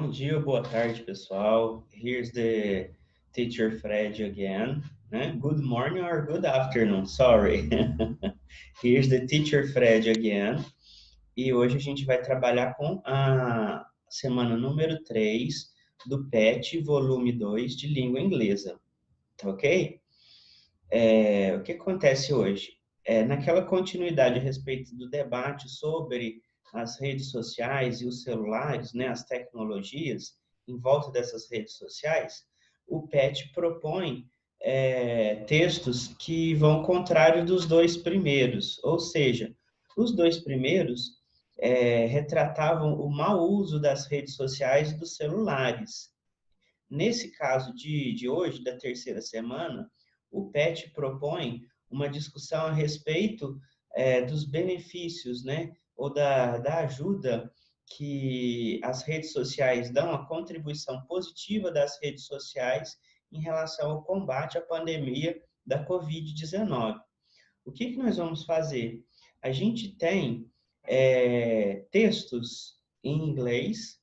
Bom dia, boa tarde, pessoal. Here's the teacher Fred again. Né? Good morning or good afternoon, sorry. Here's the teacher Fred again. E hoje a gente vai trabalhar com a semana número 3 do PET, volume 2 de língua inglesa. Tá ok? O que acontece hoje? Naquela continuidade a respeito do debate sobre as redes sociais e os celulares, né, as tecnologias em volta dessas redes sociais, o PET propõe textos que vão contrário dos dois primeiros, ou seja, os dois primeiros retratavam o mau uso das redes sociais e dos celulares. Nesse caso de hoje, da terceira semana, o PET propõe uma discussão a respeito dos benefícios, né, ou da ajuda que as redes sociais dão, a contribuição positiva das redes sociais em relação ao combate à pandemia da Covid-19. O que nós vamos fazer? A gente tem textos em inglês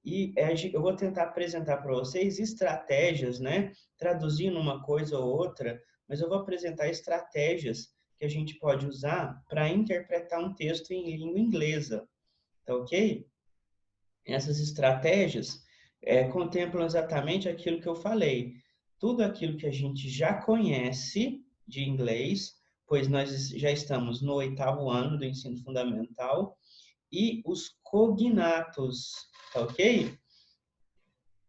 e eu vou tentar apresentar para vocês estratégias, né? Traduzindo uma coisa ou outra, mas eu vou apresentar estratégias que a gente pode usar para interpretar um texto em língua inglesa, tá ok? Essas estratégias contemplam exatamente aquilo que eu falei. Tudo aquilo que a gente já conhece de inglês, pois nós já estamos no 8º ano do ensino fundamental, e os cognatos, tá ok?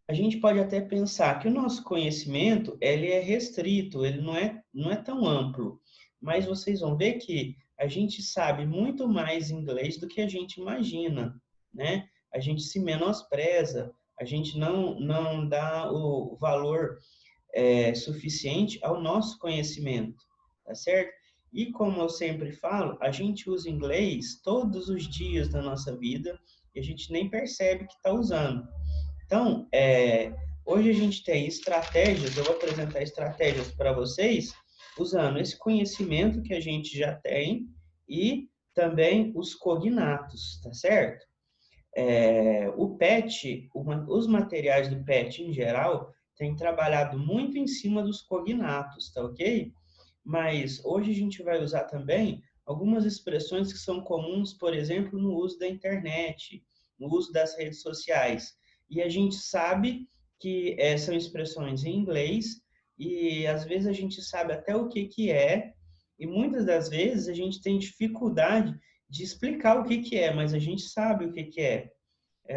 A gente pode até pensar que o nosso conhecimento ele é restrito, ele não é tão amplo, mas vocês vão ver que a gente sabe muito mais inglês do que a gente imagina, né? A gente se menospreza, a gente não dá o valor suficiente ao nosso conhecimento, tá certo? E como eu sempre falo, a gente usa inglês todos os dias da nossa vida e a gente nem percebe que está usando. Então, hoje a gente tem estratégias, eu vou apresentar estratégias para vocês, usando esse conhecimento que a gente já tem e também os cognatos, tá certo? O PET, os materiais do PET em geral, têm trabalhado muito em cima dos cognatos, tá ok? Mas hoje a gente vai usar também algumas expressões que são comuns, por exemplo, no uso da internet, no uso das redes sociais. E a gente sabe que são expressões em inglês e às vezes a gente sabe até o que é, e muitas das vezes a gente tem dificuldade de explicar o que é, mas a gente sabe o que é.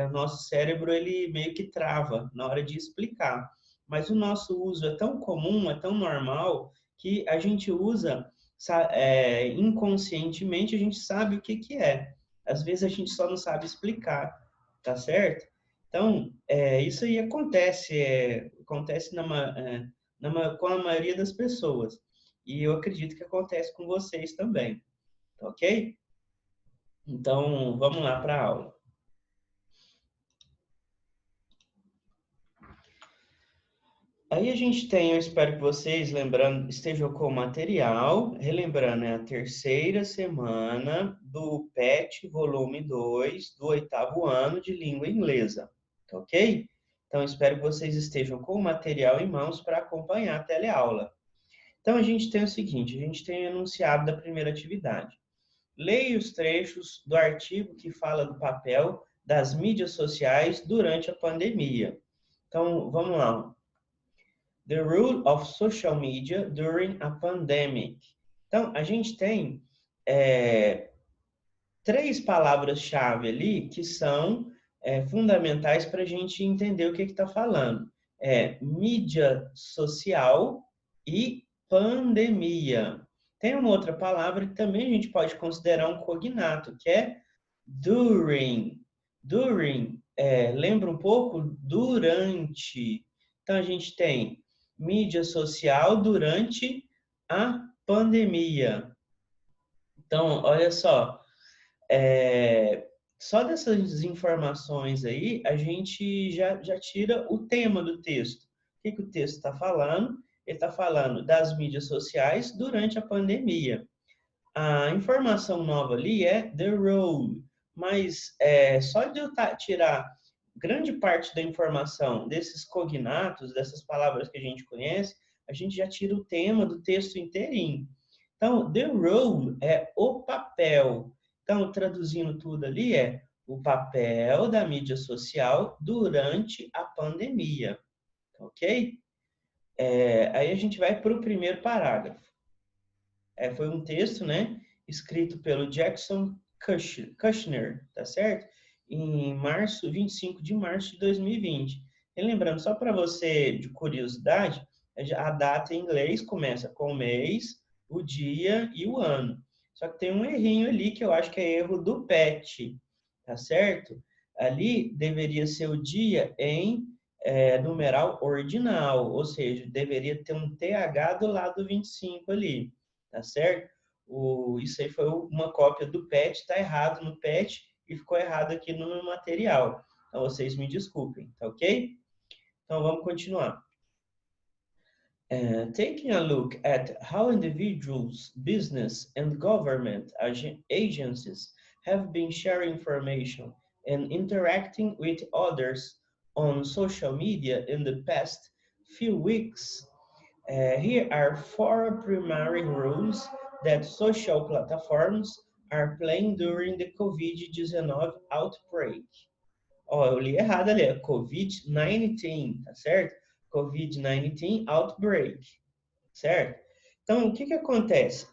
O nosso cérebro ele meio que trava na hora de explicar. Mas o nosso uso é tão comum, é tão normal, que a gente usa inconscientemente, a gente sabe o que é. Às vezes a gente só não sabe explicar, tá certo? Então, isso aí acontece com a maioria das pessoas. E eu acredito que acontece com vocês também, tá ok? Então, vamos lá para a aula. Aí a gente tem, eu espero que vocês, lembrando, estejam com o material, relembrando, é a terceira semana do PET, volume 2, do 8º ano de língua inglesa, tá ok? Então, espero que vocês estejam com o material em mãos para acompanhar a teleaula. Então, a gente tem o seguinte, a gente tem o enunciado da primeira atividade. Leia os trechos do artigo que fala do papel das mídias sociais durante a pandemia. Então, vamos lá. The role of social media during a pandemic. Então, a gente tem 3 palavras-chave ali que são fundamentais para a gente entender o que está falando. Mídia social e pandemia. Tem uma outra palavra que também a gente pode considerar um cognato, que é during. During, lembra um pouco? Durante. Então, a gente tem mídia social durante a pandemia. Então, olha só, só dessas informações aí, a gente já tira o tema do texto. O que o texto está falando? Ele está falando das mídias sociais durante a pandemia. A informação nova ali é the role, mas só de eu tirar grande parte da informação desses cognatos, dessas palavras que a gente conhece, a gente já tira o tema do texto inteirinho. Então, the role é o papel. Então, traduzindo tudo ali, é o papel da mídia social durante a pandemia. Ok? Aí a gente vai para o primeiro parágrafo. Foi um texto, né, escrito pelo Jackson Kushner, tá certo? Em 25 de março de 2020. E lembrando, só para você, de curiosidade, a data em inglês começa com o mês, o dia e o ano. Só que tem um errinho ali que eu acho que é erro do PET, tá certo? Ali deveria ser o dia em numeral ordinal, ou seja, deveria ter um TH do lado 25 ali, tá certo? Isso aí foi uma cópia do PET, tá errado no PET e ficou errado aqui no meu material. Então, vocês me desculpem, tá ok? Então, vamos continuar. Taking a look at how individuals, business, and government agencies have been sharing information and interacting with others on social media in the past few weeks, here are 4 primary roles that social platforms are playing during the COVID-19 outbreak. Eu li errado ali, é COVID-19, tá certo? COVID-19 outbreak, certo? Então, o que acontece?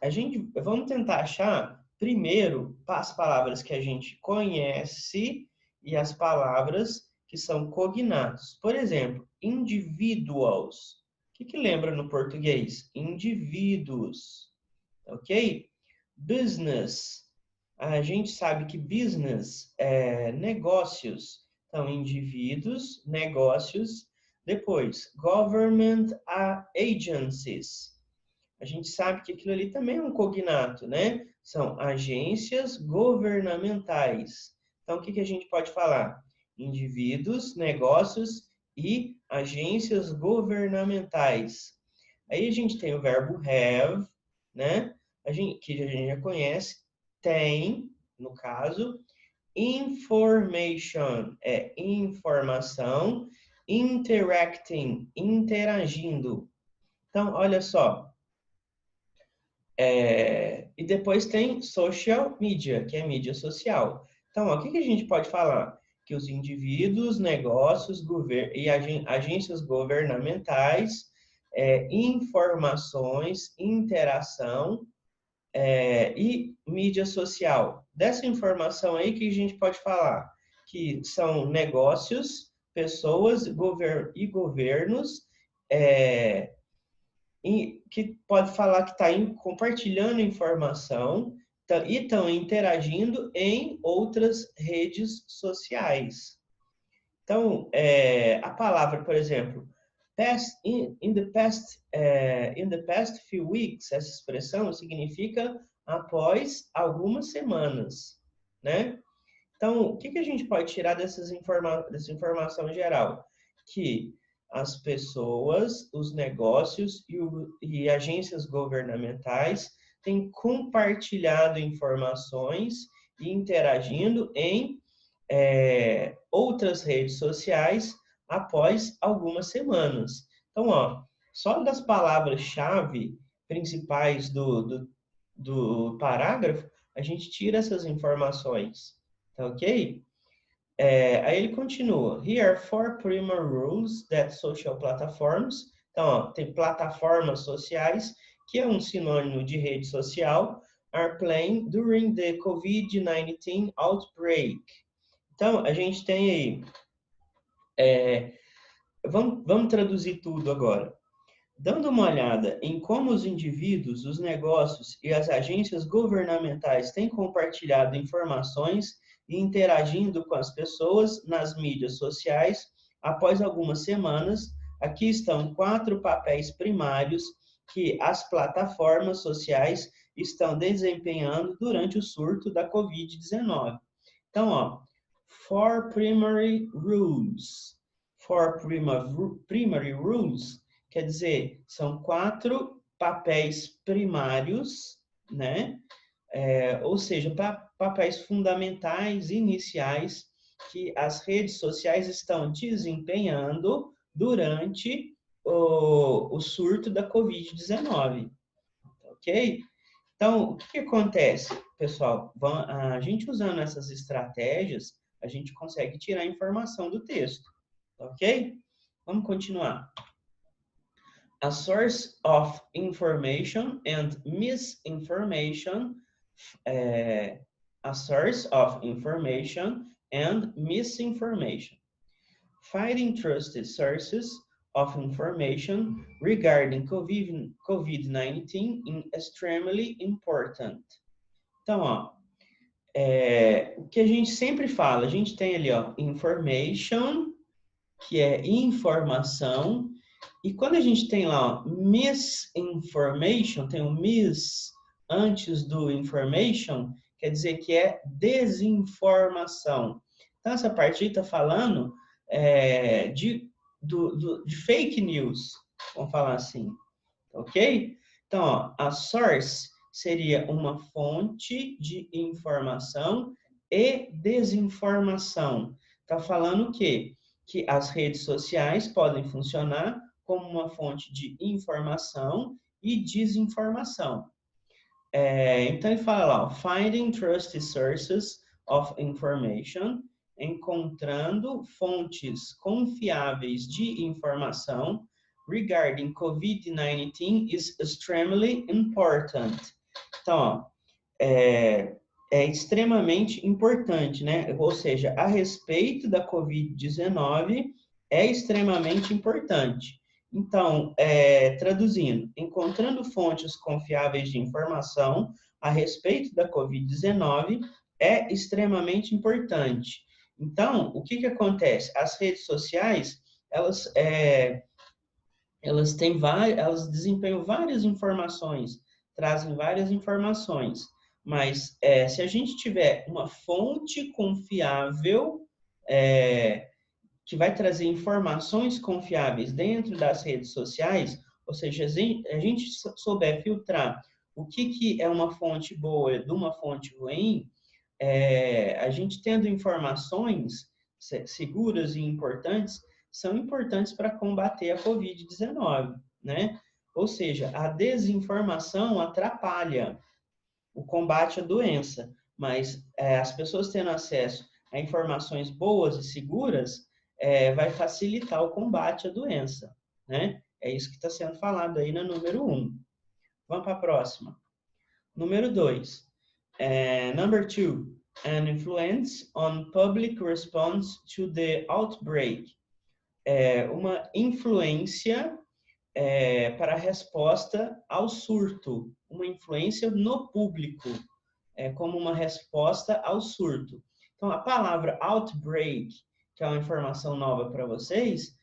Vamos tentar achar primeiro as palavras que a gente conhece e as palavras que são cognatos. Por exemplo, individuals. O que lembra no português? Indivíduos, ok? Business. A gente sabe que business é negócios. Então, indivíduos, negócios. Depois, government agencies. A gente sabe que aquilo ali também é um cognato, né? São agências governamentais. Então, o que a gente pode falar? Indivíduos, negócios e agências governamentais. Aí a gente tem o verbo have, né? Que a gente já conhece. Tem, no caso. Information é informação. Interacting, interagindo. Então, olha só. E depois tem social media, que é mídia social. Então, ó, o que a gente pode falar? Que os indivíduos, negócios e agências governamentais, informações, interação e mídia social. Dessa informação aí que a gente pode falar? Que são negócios, pessoas e governos, que pode falar que está compartilhando informação e estão interagindo em outras redes sociais. Então, a palavra, por exemplo, in the past few weeks, essa expressão significa após algumas semanas, né? Então, o que a gente pode tirar dessa informação geral? Que as pessoas, os negócios e agências governamentais têm compartilhado informações e interagindo em outras redes sociais após algumas semanas. Então, ó, só das palavras-chave principais do parágrafo, a gente tira essas informações, tá ok? Aí ele continua. Here are 4 primary rules that social platforms. Então, ó, tem plataformas sociais, que é um sinônimo de rede social, are playing during the COVID-19 outbreak. Então, a gente tem aí. Vamos traduzir tudo agora. Dando uma olhada em como os indivíduos, os negócios e as agências governamentais têm compartilhado informações e interagindo com as pessoas nas mídias sociais, após algumas semanas, aqui estão 4 papéis primários que as plataformas sociais estão desempenhando durante o surto da COVID-19. Então, ó, 4 primary rules. 4 primary rules quer dizer, são 4 papéis primários, né? Ou seja, papéis fundamentais, iniciais, que as redes sociais estão desempenhando durante o surto da Covid-19, ok? Então, o que acontece, pessoal? A gente usando essas estratégias, a gente consegue tirar a informação do texto, ok? Vamos continuar. A source of information and misinformation, a source of information and misinformation. Finding trusted sources of information regarding COVID-19 is extremely important. Então, ó, o que a gente sempre fala, a gente tem ali, ó, information, que é informação, e quando a gente tem lá, ó, misinformation, tem o mis antes do information, quer dizer que é desinformação. Então, essa parte aí está falando de fake news, vamos falar assim, ok? Então, ó, a source seria uma fonte de informação e desinformação. Está falando o quê? Que as redes sociais podem funcionar como uma fonte de informação e desinformação. Então, ele fala lá, finding trusted sources of information, encontrando fontes confiáveis de informação regarding COVID-19 is extremely important. Então, ó, é extremamente importante, né? Ou seja, a respeito da COVID-19 é extremamente importante. Então, traduzindo, encontrando fontes confiáveis de informação a respeito da COVID-19 é extremamente importante. Então, o que acontece? As redes sociais, elas desempenham várias informações, trazem várias informações, mas se a gente tiver uma fonte confiável, que vai trazer informações confiáveis dentro das redes sociais, ou seja, a gente souber filtrar o que é uma fonte boa de uma fonte ruim, a gente tendo informações seguras e importantes, são importantes para combater a Covid-19, né? Ou seja, a desinformação atrapalha o combate à doença, mas as pessoas tendo acesso a informações boas e seguras vai facilitar o combate à doença, né? É isso que está sendo falado aí na número 1. Vamos para a próxima. Número 2. Number 2. An influence on public response to the outbreak. Uma influência para a resposta ao surto. Uma influência no público, como uma resposta ao surto. Então, a palavra outbreak, que é uma informação nova para vocês,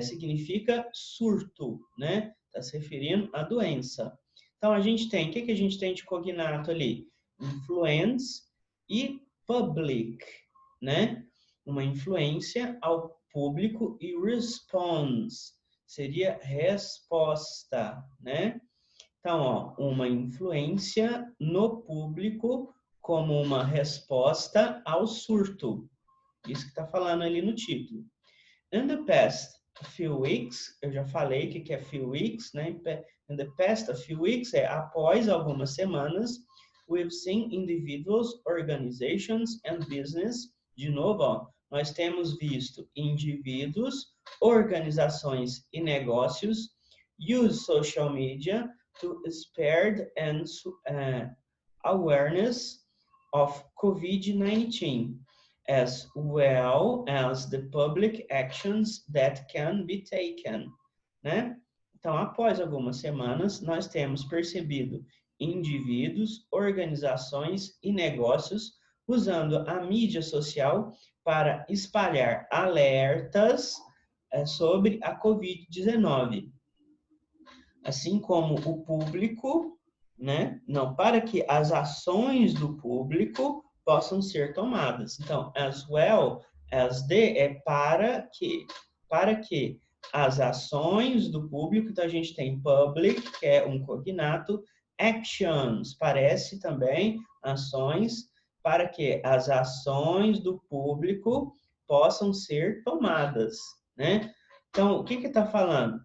significa surto, né? Está se referindo à doença. Então, a gente tem, o que a gente tem de cognato ali? Influence e public, né? Uma influência ao público e response, seria resposta, né? Então, ó, uma influência no público como uma resposta ao surto. Isso que está falando ali no título. In the past few weeks, eu já falei o que é few weeks, né? In the past few weeks após algumas semanas, we've seen individuals, organizations and business. De novo, ó, nós temos visto indivíduos, organizações e negócios use social media to spread and awareness of COVID-19, as well as the public actions that can be taken, né? Então, após algumas semanas, nós temos percebido indivíduos, organizações e negócios usando a mídia social para espalhar alertas sobre a COVID-19. Assim como o público, né? Não, para que as ações do público possam ser tomadas. Então, as well as the é para que as ações do público, então a gente tem public, que é um cognato, actions, parece também ações, para que as ações do público possam ser tomadas, né? Então, o que está falando?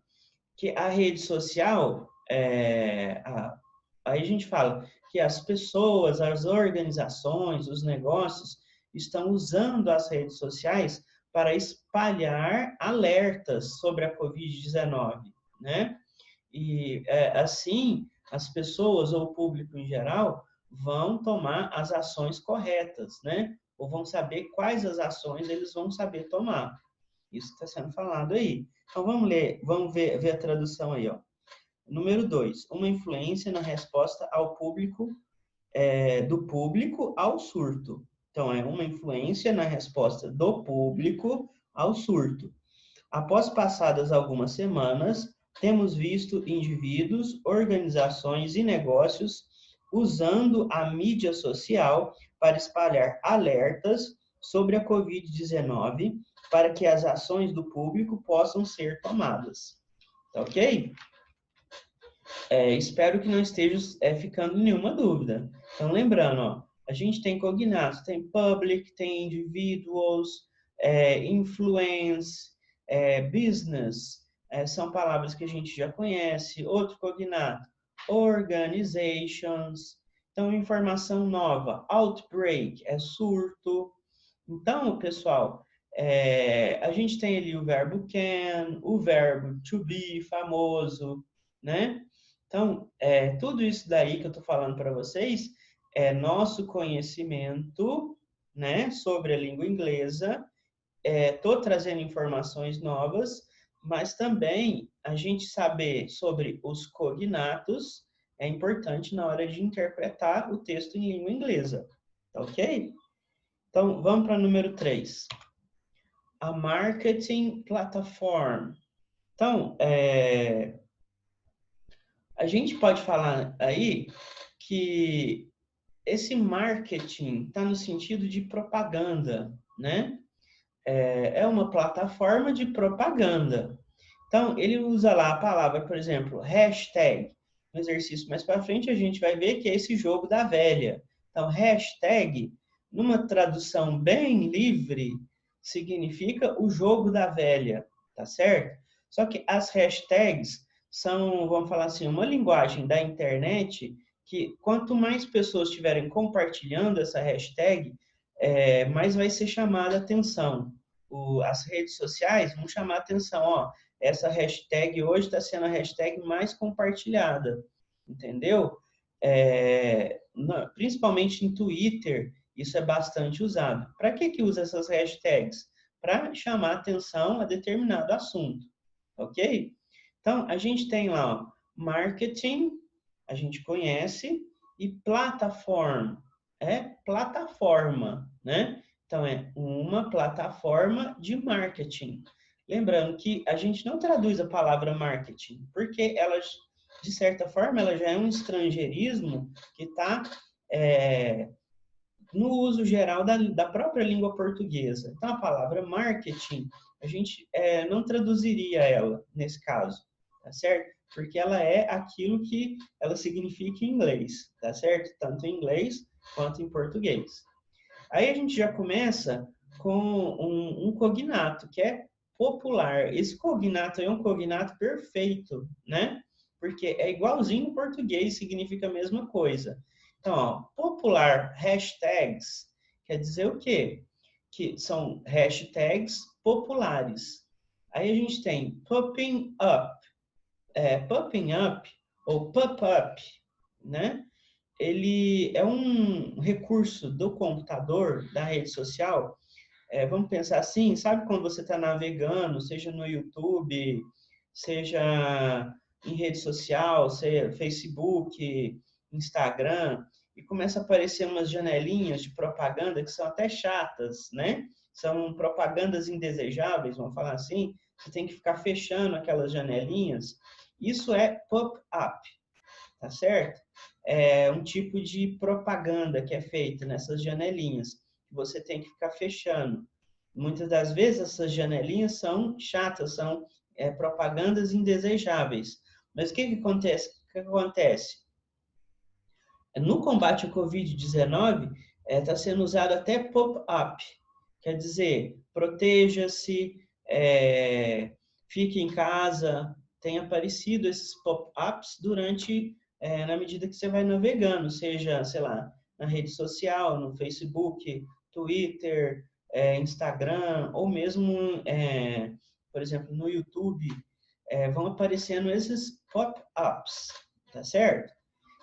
Que a rede social, aí a gente fala que as pessoas, as organizações, os negócios estão usando as redes sociais para espalhar alertas sobre a Covid-19, né? E assim, as pessoas ou o público em geral vão tomar as ações corretas, né? Ou vão saber quais as ações eles vão saber tomar. Isso está sendo falado aí. Então vamos ler, vamos ver a tradução aí, ó. Número 2, uma influência na resposta ao público, do público ao surto. Então, é uma influência na resposta do público ao surto. Após passadas algumas semanas, temos visto indivíduos, organizações e negócios usando a mídia social para espalhar alertas sobre a Covid-19 para que as ações do público possam ser tomadas. Ok? Espero que não esteja ficando nenhuma dúvida. Então, lembrando, ó, a gente tem cognatos, tem public, tem individuals, influence, business, são palavras que a gente já conhece. Outro cognato, organizations. Então, informação nova, outbreak, surto. Então, pessoal, a gente tem ali o verbo can, o verbo to be, famoso, né? Então, tudo isso daí que eu estou falando para vocês é nosso conhecimento, né, sobre a língua inglesa. Estou trazendo informações novas, mas também a gente saber sobre os cognatos é importante na hora de interpretar o texto em língua inglesa, ok? Então, vamos para o número 3. A marketing platform. Então, a gente pode falar aí que esse marketing está no sentido de propaganda, né? É uma plataforma de propaganda. Então, ele usa lá a palavra, por exemplo, hashtag. No exercício mais para frente, a gente vai ver que é esse jogo da velha. Então, hashtag, numa tradução bem livre, significa o jogo da velha, tá certo? Só que as hashtags são, vamos falar assim, uma linguagem da internet que quanto mais pessoas estiverem compartilhando essa hashtag, mais vai ser chamada a atenção. As redes sociais vão chamar a atenção, ó, essa hashtag hoje está sendo a hashtag mais compartilhada, entendeu? Principalmente em Twitter, isso é bastante usado. Para que usa essas hashtags? Para chamar atenção a determinado assunto, ok? Então, a gente tem lá, ó, marketing, a gente conhece, e plataforma, plataforma, né? Então, é uma plataforma de marketing. Lembrando que a gente não traduz a palavra marketing, porque ela, de certa forma, ela já é um estrangeirismo que está no uso geral da própria língua portuguesa. Então, a palavra marketing, a gente não traduziria ela nesse caso, tá certo? Porque ela é aquilo que ela significa em inglês, tá certo? Tanto em inglês quanto em português. Aí a gente já começa com um cognato, que é popular. Esse cognato é um cognato perfeito, né? Porque é igualzinho no português, significa a mesma coisa. Então, ó, popular, hashtags, quer dizer o quê? Que são hashtags populares. Aí a gente tem popping up. Popping up ou pop-up, né? Ele é um recurso do computador, da rede social. Vamos pensar assim, sabe quando você está navegando, seja no YouTube, seja em rede social, seja Facebook, Instagram, e começa a aparecer umas janelinhas de propaganda que são até chatas, né? São propagandas indesejáveis, vamos falar assim. Você tem que ficar fechando aquelas janelinhas. Isso é pop-up, tá certo? É um tipo de propaganda que é feita nessas janelinhas, que você tem que ficar fechando. Muitas das vezes essas janelinhas são chatas, são propagandas indesejáveis. Mas o que acontece? No combate à Covid-19, Está sendo usado até pop-up, quer dizer, proteja-se, fique em casa. Tem aparecido esses pop-ups na medida que você vai navegando, seja, sei lá, na rede social, no Facebook, Twitter, Instagram, ou mesmo, por exemplo, no YouTube, vão aparecendo esses pop-ups, tá certo?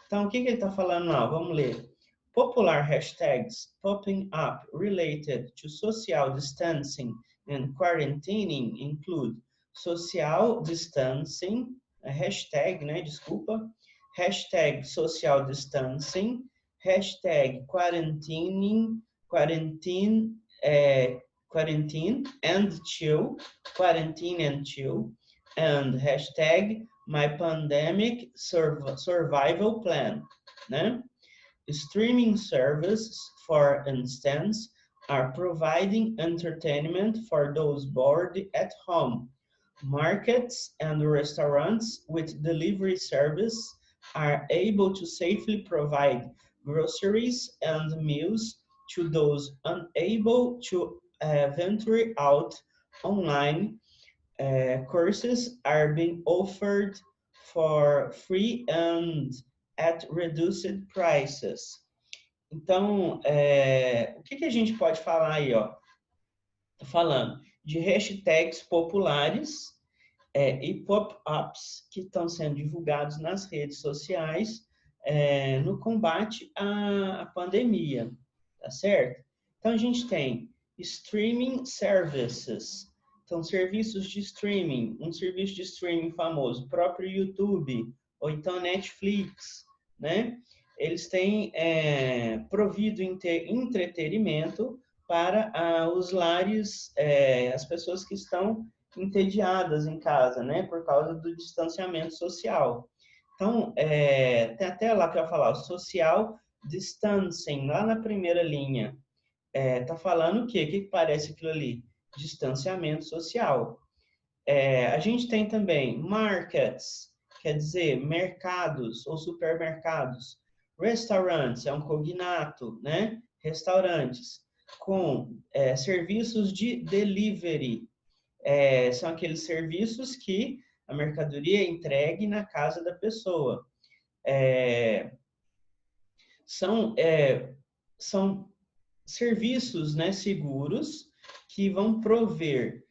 Então, o que ele está falando lá? Vamos ler. Popular hashtags popping up related to social distancing and quarantining include social distancing, hashtag, né, desculpa, hashtag social distancing, hashtag quarantining, quarantine and chill, and hashtag my pandemic survival plan, né? Streaming services, for instance, are providing entertainment for those bored at home. Markets and restaurants with delivery service are able to safely provide groceries and meals to those unable to venture out. Online courses are being offered for free and at reduced prices. Então, o que a gente pode falar aí, ó? Tô falando de hashtags populares e pop-ups que estão sendo divulgados nas redes sociais no combate à pandemia, tá certo? Então, a gente tem streaming services. Então, serviços de streaming, um serviço de streaming famoso, o próprio YouTube, ou então Netflix, né? Eles têm provido entretenimento para os lares, as pessoas que estão entediadas em casa, né? Por causa do distanciamento social. Então, tem até lá que eu ia falar, o social distancing, lá na primeira linha. Tá falando o quê? O que parece aquilo ali? Distanciamento social. A gente tem também markets, quer dizer, mercados ou supermercados. Restaurants, é um cognato, né? Restaurantes. Com serviços de delivery. São aqueles serviços que a mercadoria é entregue na casa da pessoa. São serviços, né, seguros que vão prover,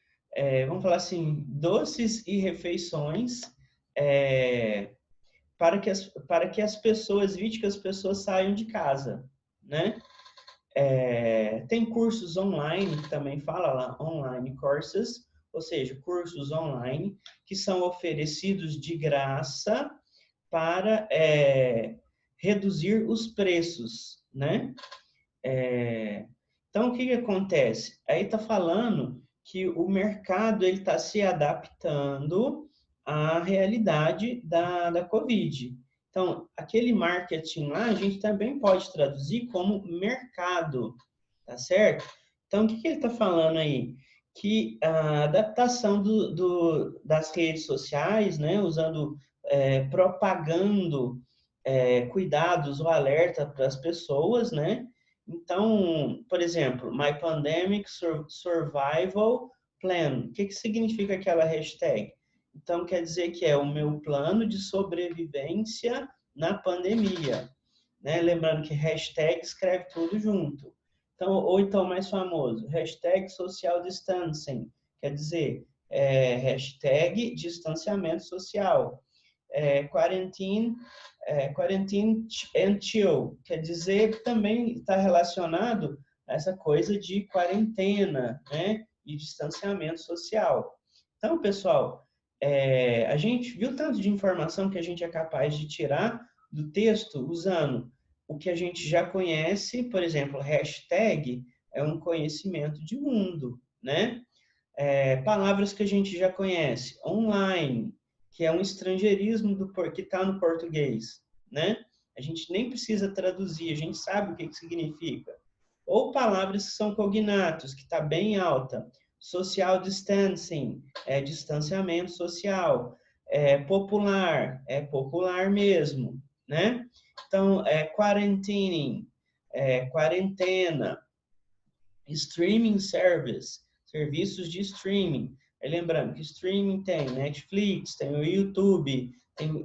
vamos falar assim, doces e refeições para que as pessoas, evite que as pessoas saiam de casa, né? Tem cursos online, que também fala lá, online courses, ou seja, cursos online que são oferecidos de graça para reduzir os preços, né? Então, o que acontece? Aí está falando que o mercado está se adaptando à realidade da Covid. Então, aquele marketing lá, a gente também pode traduzir como mercado, tá certo? Então, o que ele está falando aí? Que a adaptação das redes sociais, né, usando, propagando cuidados ou alerta para as pessoas, né? Então, por exemplo, My Pandemic Survival Plan. O que significa aquela hashtag? Então, quer dizer que é o meu plano de sobrevivência na pandemia. Né? Lembrando que hashtag escreve tudo junto. Então, ou então, mais famoso, hashtag social distancing. Quer dizer, hashtag distanciamento social. Quarantine and chill, quer dizer, também está relacionado a essa coisa de quarentena, né, e distanciamento social. Então, pessoal, a gente viu tanto de informação que a gente é capaz de tirar do texto usando o que a gente já conhece, por exemplo, hashtag é um conhecimento de mundo, né? Palavras que a gente já conhece, online, que é um estrangeirismo que está no português, né? A gente nem precisa traduzir, a gente sabe o que significa. Ou palavras que são cognatos, que está bem alta. Social distancing, distanciamento social. Popular, é popular mesmo, né? Então, quarantining, quarentena, streaming service, serviços de streaming. Lembrando que streaming tem Netflix, tem o YouTube, tem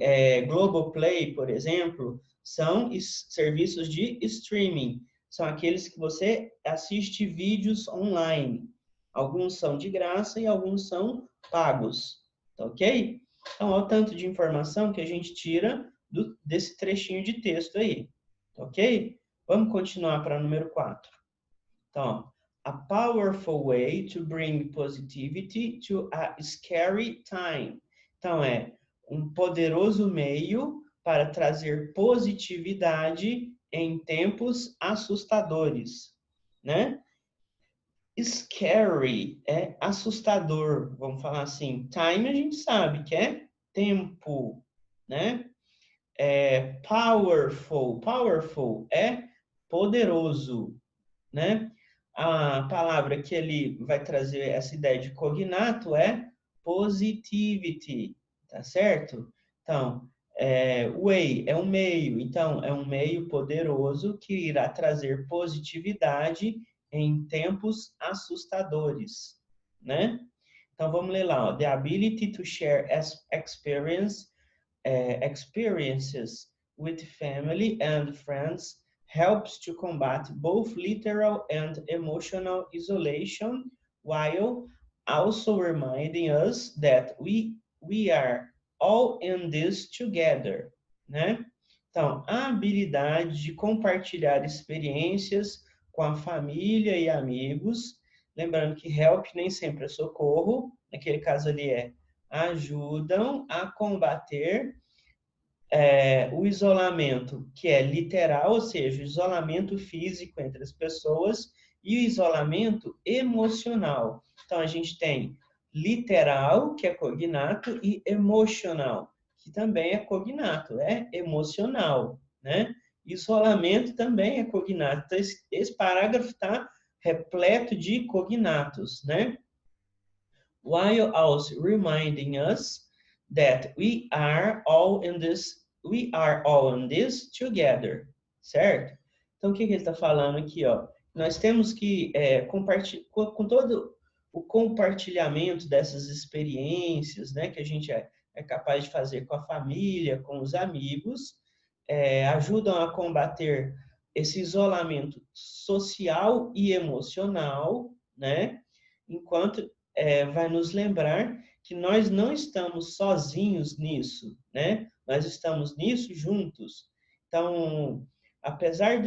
Globoplay, por exemplo, são serviços de streaming. São aqueles que você assiste vídeos online. Alguns são de graça e alguns são pagos, tá ok? Então, olha o tanto de informação que a gente tira desse trechinho de texto aí, tá ok? Vamos continuar para o número 4. Então, a powerful way to bring positivity to a scary time. Então, é um poderoso meio para trazer positividade em tempos assustadores, né? Scary é assustador, vamos falar assim. Time a gente sabe que é tempo, né? Powerful é poderoso, né? A palavra que ele vai trazer essa ideia de cognato é positivity, tá certo? Então, way é um meio, então é um meio poderoso que irá trazer positividade em tempos assustadores, né? Então vamos ler lá, ó. The ability to share experiences with family and friends helps to combat both literal and emotional isolation, while also reminding us that we are all in this together, né? Então, a habilidade de compartilhar experiências com a família e amigos, lembrando que help nem sempre é socorro, naquele caso ali ajudam a combater o isolamento, que é literal, ou seja, o isolamento físico entre as pessoas, e o isolamento emocional. Então, a gente tem literal, que é cognato, e emocional, que também é cognato, é emocional, né? Isolamento também é cognato. Então, esse parágrafo está repleto de cognatos, né? While also reminding us that we are all in this together, certo? Então, o que ele está falando aqui, ó? Nós temos que compartilhar, com todo o compartilhamento dessas experiências, né, que a gente é capaz de fazer com a família, com os amigos, ajudam a combater esse isolamento social e emocional, né? Enquanto vai nos lembrar que nós não estamos sozinhos nisso, né? Nós estamos nisso juntos. Então, apesar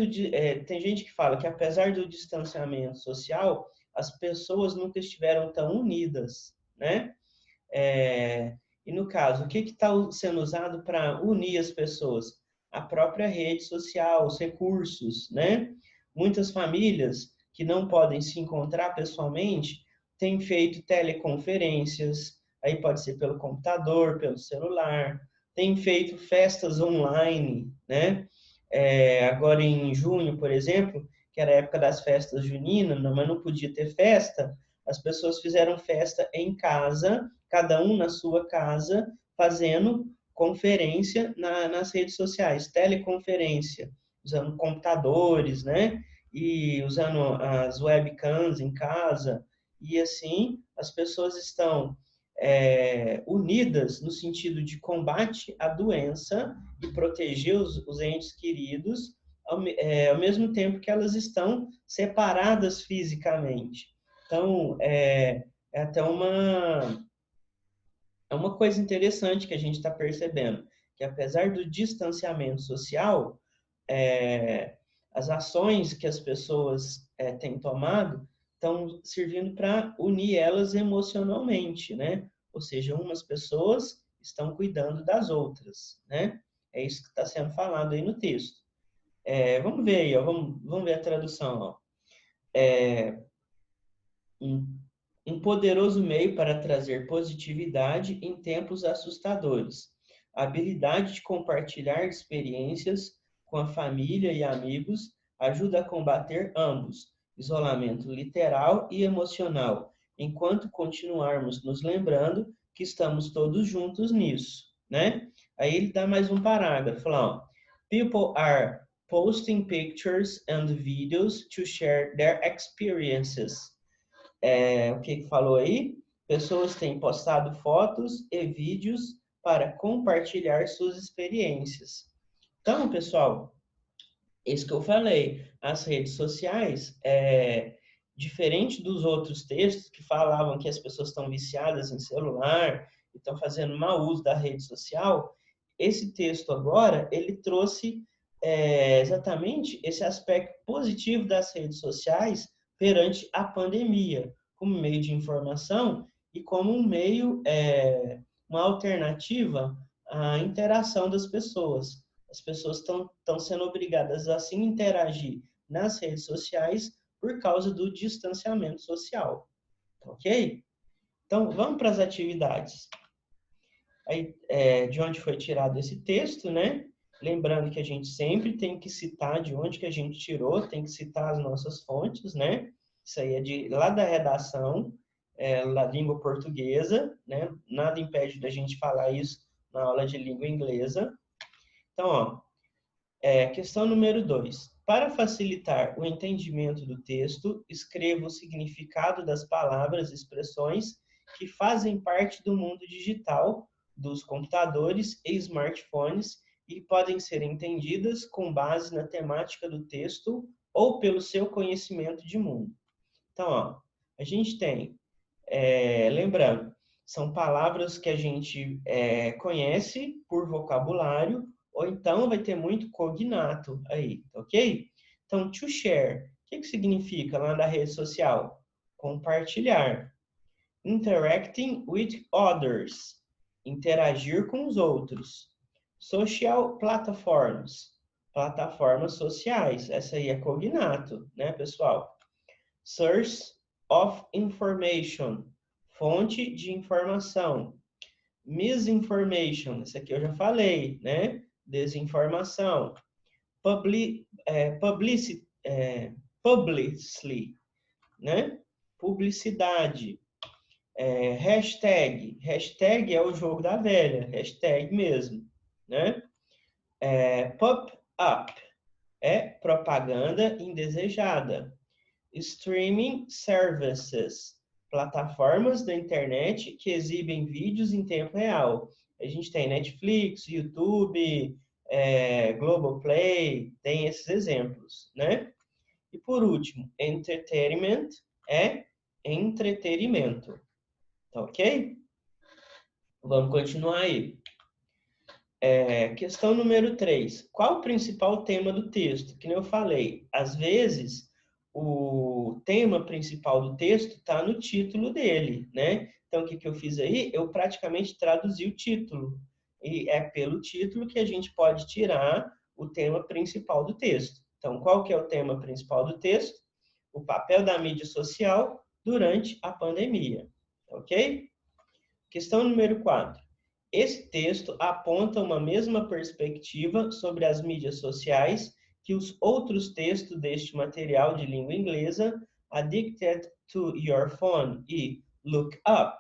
tem gente que fala que apesar do distanciamento social, as pessoas nunca estiveram tão unidas, né? E no caso, o que está sendo usado para unir as pessoas? A própria rede social, os recursos, né? Muitas famílias que não podem se encontrar pessoalmente têm feito teleconferências, aí pode ser pelo computador, pelo celular, têm feito festas online, né? Agora em junho, por exemplo, que era a época das festas juninas, mas não podia ter festa, as pessoas fizeram festa em casa, cada um na sua casa, fazendo conferência nas redes sociais, teleconferência, usando computadores, né? E usando as webcams em casa. E assim, as pessoas estão unidas no sentido de combate à doença e proteger os entes queridos, ao mesmo tempo que elas estão separadas fisicamente. Então, é até uma coisa interessante que a gente está percebendo, que apesar do distanciamento social, as ações que as pessoas têm tomado estão servindo para unir elas emocionalmente, né? Ou seja, umas pessoas estão cuidando das outras, né? É isso que está sendo falado aí no texto. Vamos ver aí, ó, vamos ver a tradução, ó. Um poderoso meio para trazer positividade em tempos assustadores. A habilidade de compartilhar experiências com a família e amigos ajuda a combater ambos, isolamento literal e emocional, enquanto continuarmos nos lembrando que estamos todos juntos nisso, né? Aí ele dá mais um parágrafo lá, ó. People are posting pictures and videos to share their experiences. O que falou aí? Pessoas têm postado fotos e vídeos para compartilhar suas experiências. Então, pessoal, isso que eu falei, as redes sociais, diferente dos outros textos que falavam que as pessoas estão viciadas em celular e estão fazendo mau uso da rede social, esse texto agora, ele trouxe exatamente esse aspecto positivo das redes sociais perante a pandemia, como meio de informação e como um meio, uma alternativa à interação das pessoas. As pessoas estão sendo obrigadas a se interagir nas redes sociais por causa do distanciamento social, ok? Então, vamos para as atividades. Aí, de onde foi tirado esse texto, né? Lembrando que a gente sempre tem que citar de onde que a gente tirou, tem que citar as nossas fontes, né? Isso aí é lá da redação, da língua portuguesa, né? Nada impede da gente falar isso na aula de língua inglesa. Então, ó, questão número 2. Para facilitar o entendimento do texto, escreva o significado das palavras e expressões que fazem parte do mundo digital, dos computadores e smartphones e podem ser entendidas com base na temática do texto ou pelo seu conhecimento de mundo. Então, ó, a gente tem, lembrando, são palavras que a gente conhece por vocabulário, ou então vai ter muito cognato aí, ok? Então, to share, o que significa lá na rede social? Compartilhar. Interacting with others, interagir com os outros. Social platforms, plataformas sociais, essa aí é cognato, né, pessoal? Source of information, fonte de informação. Misinformation, isso aqui eu já falei, né? Desinformação. Publicly, né? Publicidade. Hashtag. Hashtag é o jogo da velha, hashtag mesmo, né? Pop-up é propaganda indesejada. Streaming services, plataformas da internet que exibem vídeos em tempo real. A gente tem Netflix, YouTube, Globoplay, tem esses exemplos, né? E por último, entertainment é entretenimento. Tá ok? Vamos continuar aí. Questão número 3. Qual o principal tema do texto? Que nem eu falei, às vezes o tema principal do texto está no título dele, né? Então, o que eu fiz aí? Eu praticamente traduzi o título. E é pelo título que a gente pode tirar o tema principal do texto. Então, qual que é o tema principal do texto? O papel da mídia social durante a pandemia. Ok? Questão número 4. Esse texto aponta uma mesma perspectiva sobre as mídias sociais que os outros textos deste material de língua inglesa, Addicted to Your Phone e Look Up?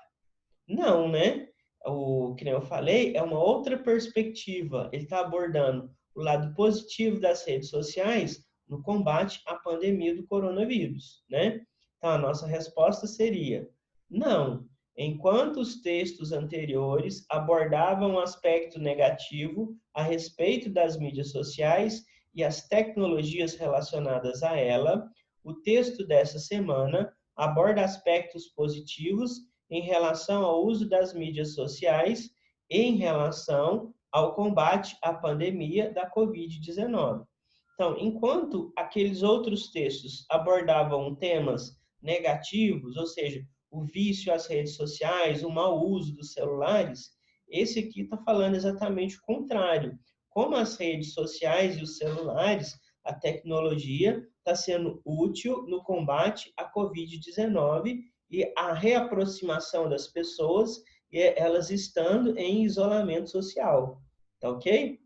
Não, né? O que eu falei é uma outra perspectiva. Ele está abordando o lado positivo das redes sociais no combate à pandemia do coronavírus, né? Então, a nossa resposta seria não. Enquanto os textos anteriores abordavam um aspecto negativo a respeito das mídias sociais e as tecnologias relacionadas a ela, o texto dessa semana aborda aspectos positivos em relação ao uso das mídias sociais e em relação ao combate à pandemia da Covid-19. Então, enquanto aqueles outros textos abordavam temas negativos, ou seja, o vício às redes sociais, o mau uso dos celulares, esse aqui está falando exatamente o contrário. Como as redes sociais e os celulares, a tecnologia está sendo útil no combate à Covid-19 e a reaproximação das pessoas, elas estando em isolamento social. Tá ok?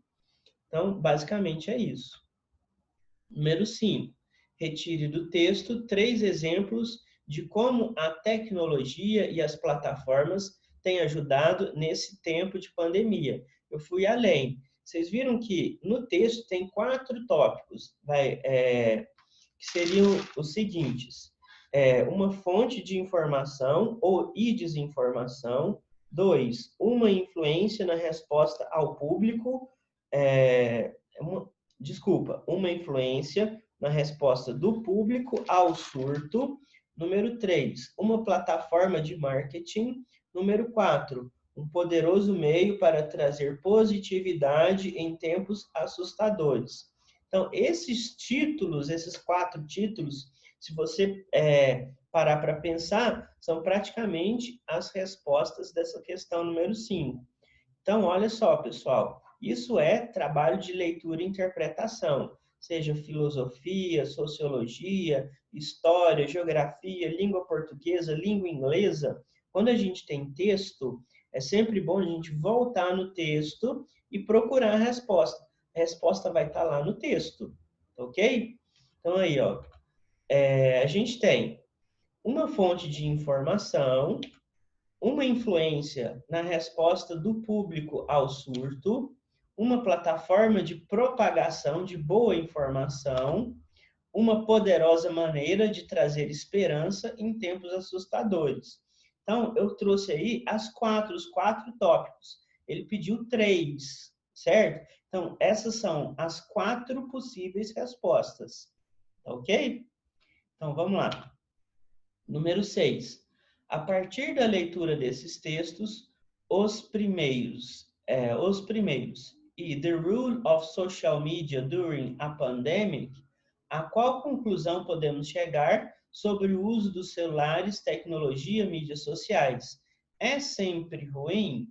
Então, basicamente é isso. Número 5. Retire do texto 3 exemplos de como a tecnologia e as plataformas têm ajudado nesse tempo de pandemia. Eu fui além. Vocês viram que no texto tem 4 tópicos, que seriam os seguintes. Uma fonte de informação ou e desinformação. 2, uma influência na resposta ao público. Uma influência na resposta do público ao surto. Número 3, uma plataforma de marketing. Número 4, um poderoso meio para trazer positividade em tempos assustadores. Então, esses 4 títulos, se você parar para pensar, são praticamente as respostas dessa questão número 5. Então, olha só, pessoal, isso é trabalho de leitura e interpretação, seja filosofia, sociologia, história, geografia, língua portuguesa, língua inglesa. Quando a gente tem texto, é sempre bom a gente voltar no texto e procurar a resposta. A resposta vai estar lá no texto, ok? Então, aí, ó, a gente tem uma fonte de informação, uma influência na resposta do público ao surto, uma plataforma de propagação de boa informação, uma poderosa maneira de trazer esperança em tempos assustadores. Então, eu trouxe aí os 4 tópicos. Ele pediu 3, certo? Então, essas são as 4 possíveis respostas, ok? Então, vamos lá. Número 6. A partir da leitura desses textos, os primeiros e The Role of Social Media During a Pandemic, a qual conclusão podemos chegar sobre o uso dos celulares, tecnologia, mídias sociais? É sempre ruim?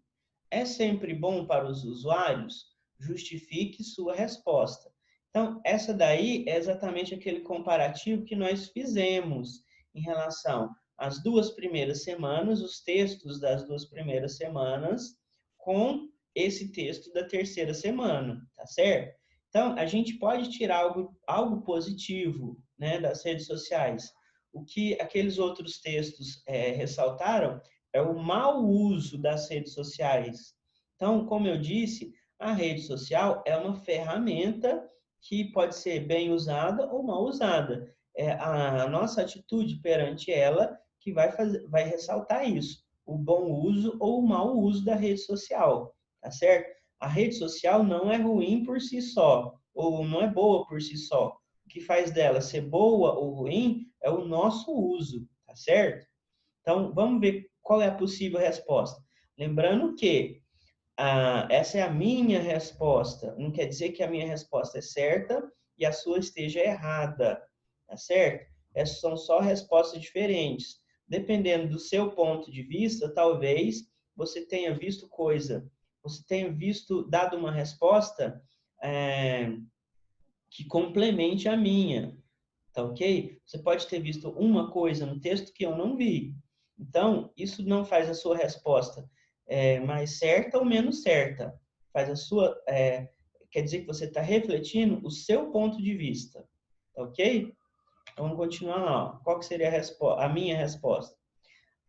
É sempre bom para os usuários? Justifique sua resposta. Então, essa daí é exatamente aquele comparativo que nós fizemos em relação às 2 primeiras semanas, os textos das 2 primeiras semanas, com esse texto da terceira semana, tá certo? Então, a gente pode tirar algo positivo, né, das redes sociais. O que aqueles outros textos ressaltaram é o mau uso das redes sociais. Então, como eu disse, a rede social é uma ferramenta que pode ser bem usada ou mal usada. É a nossa atitude perante ela que vai ressaltar isso, o bom uso ou o mau uso da rede social, tá certo? A rede social não é ruim por si só, ou não é boa por si só. O que faz dela ser boa ou ruim é o nosso uso, tá certo? Então, vamos ver qual é a possível resposta. Lembrando que essa é a minha resposta. Não quer dizer que a minha resposta é certa e a sua esteja errada, tá certo? Essas são só respostas diferentes. Dependendo do seu ponto de vista, talvez você tenha dado uma resposta que complemente a minha, tá ok? Você pode ter visto uma coisa no texto que eu não vi. Então, isso não faz a sua resposta mais certa ou menos certa. Quer dizer que você está refletindo o seu ponto de vista, tá ok? Então, vamos continuar lá. Qual que seria a minha resposta?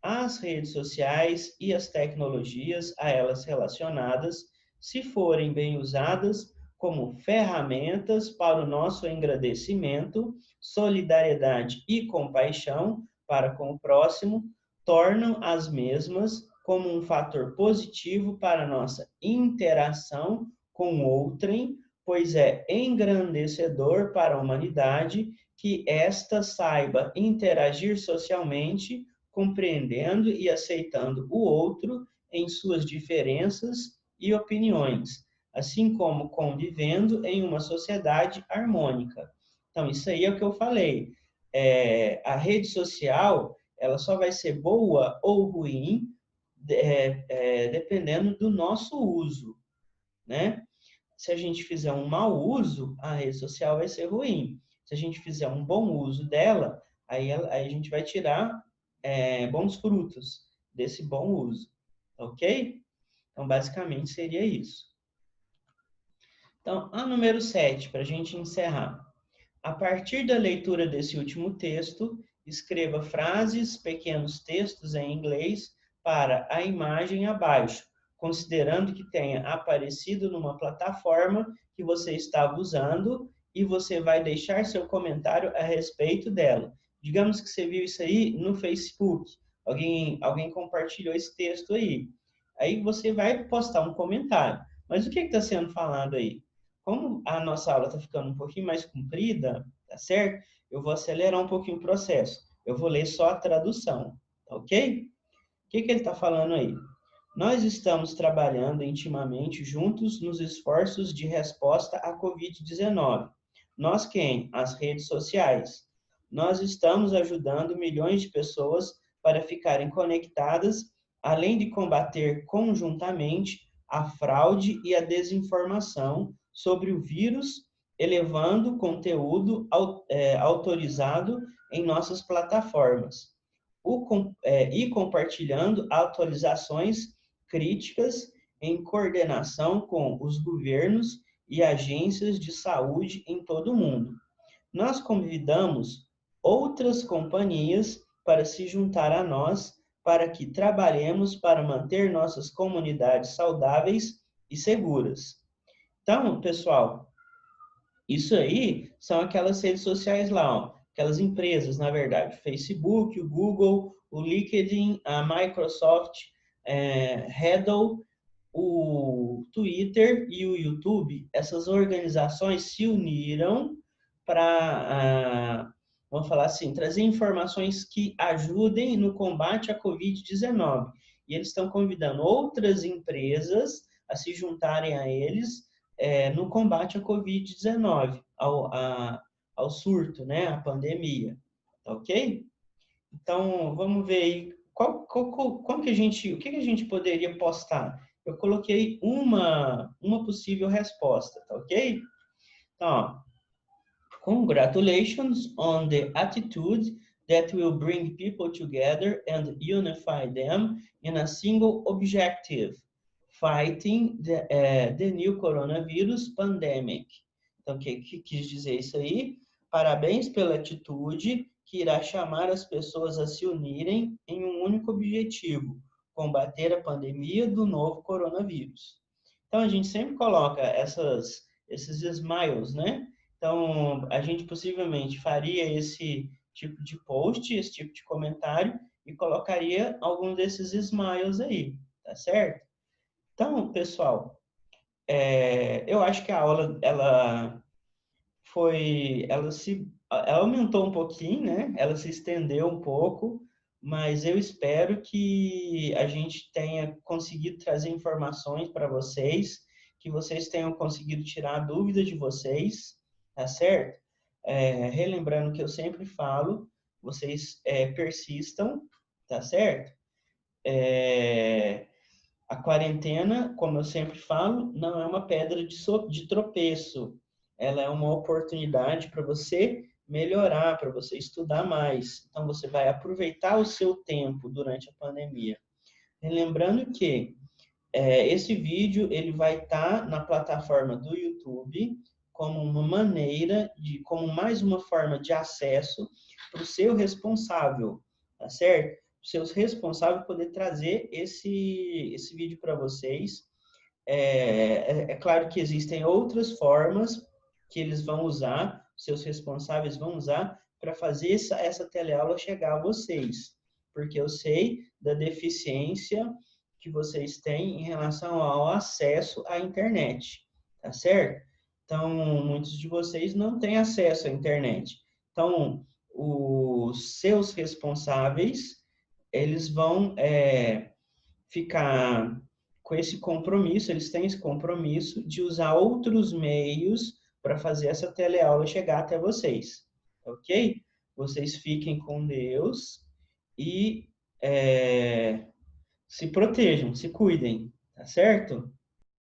As redes sociais e as tecnologias a elas relacionadas, se forem bem usadas como ferramentas para o nosso engrandecimento, solidariedade e compaixão para com o próximo, tornam as mesmas como um fator positivo para a nossa interação com outrem, pois é engrandecedor para a humanidade que esta saiba interagir socialmente, compreendendo e aceitando o outro em suas diferenças e opiniões, assim como convivendo em uma sociedade harmônica. Então, isso aí é o que eu falei. A rede social, ela só vai ser boa ou ruim dependendo do nosso uso, né? Se a gente fizer um mau uso, a rede social vai ser ruim. Se a gente fizer um bom uso dela, aí a gente vai tirar bons frutos desse bom uso, ok? Então, basicamente, seria isso. Então, a número 7, para a gente encerrar. A partir da leitura desse último texto, escreva frases, pequenos textos em inglês para a imagem abaixo, considerando que tenha aparecido numa plataforma que você estava usando e você vai deixar seu comentário a respeito dela. Digamos que você viu isso aí no Facebook, alguém compartilhou esse texto aí. Aí você vai postar um comentário. Mas o que está sendo falado aí? Como a nossa aula está ficando um pouquinho mais comprida, tá certo? Eu vou acelerar um pouquinho o processo. Eu vou ler só a tradução, tá ok? O que ele está falando aí? Nós estamos trabalhando intimamente juntos nos esforços de resposta à Covid-19. Nós quem? As redes sociais. Nós estamos ajudando milhões de pessoas para ficarem conectadas, além de combater conjuntamente a fraude e a desinformação sobre o vírus, elevando conteúdo autorizado em nossas plataformas e compartilhando atualizações críticas em coordenação com os governos e agências de saúde em todo o mundo. Nós convidamos outras companhias para se juntar a nós para que trabalhemos para manter nossas comunidades saudáveis e seguras. Então, pessoal, isso aí são aquelas redes sociais lá, ó, aquelas empresas, na verdade, o Facebook, o Google, o LinkedIn, a Microsoft, Heddle, o Twitter e o YouTube. Essas organizações se uniram para, vamos falar assim, trazer informações que ajudem no combate à Covid-19. E eles estão convidando outras empresas a se juntarem a eles no combate à Covid-19, ao surto, né, à pandemia, tá ok? Então, vamos ver aí, como que o que a gente poderia postar? Eu coloquei uma possível resposta, tá ok? Então, ó, congratulations on the attitude that will bring people together and unify them in a single objective, fighting the new coronavirus pandemic. Então, o que quis dizer isso aí? Parabéns pela atitude que irá chamar as pessoas a se unirem em um único objetivo, combater a pandemia do novo coronavírus. Então, a gente sempre coloca esses smiles, né? Então, a gente possivelmente faria esse tipo de post, esse tipo de comentário e colocaria algum desses smiles aí, tá certo? Então, pessoal, eu acho que a aula ela aumentou um pouquinho, né? Ela se estendeu um pouco, mas eu espero que a gente tenha conseguido trazer informações para vocês, que vocês tenham conseguido tirar a dúvida de vocês, tá certo? Relembrando que eu sempre falo, vocês persistam, tá certo? A quarentena, como eu sempre falo, não é uma pedra de tropeço. Ela é uma oportunidade para você melhorar, para você estudar mais. Então, você vai aproveitar o seu tempo durante a pandemia. Lembrando que esse vídeo ele vai estar na plataforma do YouTube como uma maneira como mais uma forma de acesso para o seu responsável, tá certo? Seus responsáveis poder trazer esse vídeo para vocês. É claro que existem outras formas que eles vão usar, seus responsáveis vão usar para fazer essa teleaula chegar a vocês, porque eu sei da deficiência que vocês têm em relação ao acesso à internet, tá certo? Então, muitos de vocês não têm acesso à internet. Então, os seus responsáveis, eles vão ficar com esse compromisso, eles têm esse compromisso de usar outros meios para fazer essa teleaula chegar até vocês, ok? Vocês fiquem com Deus e se protejam, se cuidem, tá certo?